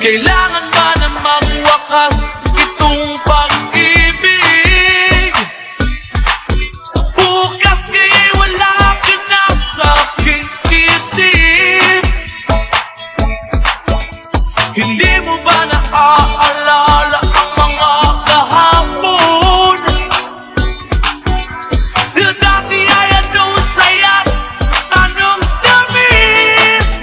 Kailangan ba na magwakas itong pag-ibig? Bukas kaya'y wala ka na sa aking isip. Hindi mo ba naaalala ang mga kahapon? Na dati ay anong saya, anong tamis.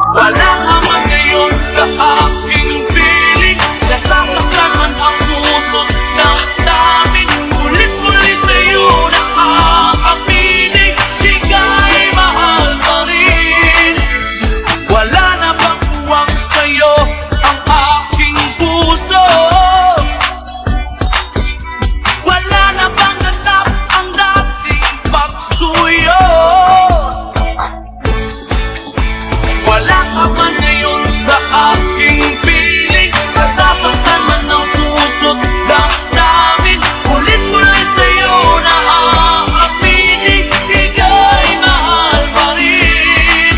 Wala ka man ngayon sa aking piling. Nasasaktan man ang puso ng daming. Ulit-uli sa'yo na aaminin, di ka'y mahal pa rin. Wala na bang buwang sa'yo ang aking puso? Wala na bang ganap ang dating pagsuyo? Wala ka man ngayon sa aking piling. Nasasaktan man ang puso't damdamin. Ulit-ulit sa'yo na aaminin, ika'y mahal pa rin.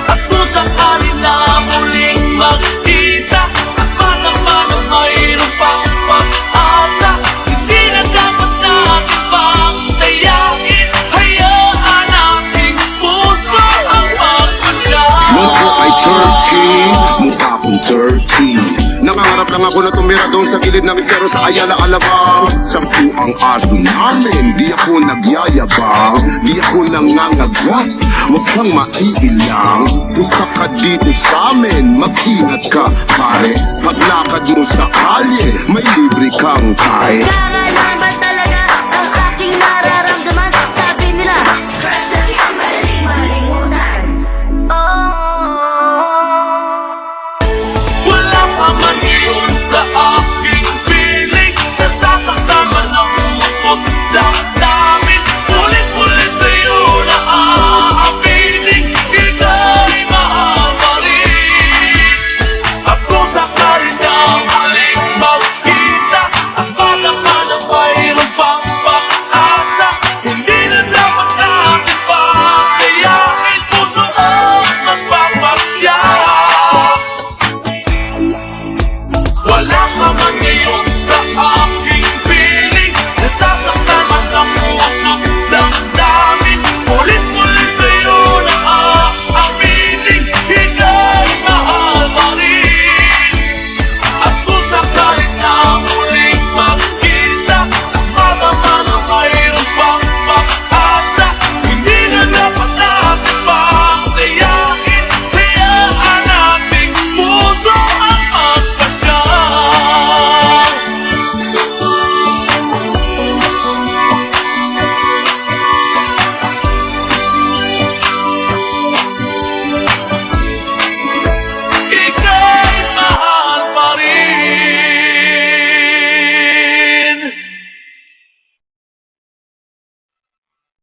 At kung sakali na muling magkita, at matapa na mayroon pang pag-asa, hindi na dapat natin pang dayain. Hayaan aking puso ang magpasya. Nung ako ay 30, mukha kong 30. Nangangarap lang ako na tumira doon sa gilid ng estero sa Ayala, Alabang. 10 ang aso namin, di ako nagyayabang, di ako nangangagwat. Huwag kang maiilang, punta ka dito sa amin, mag-ingat ka pare. Paglakad mo sa kalye, may libre kang kain. Kailangan lang ba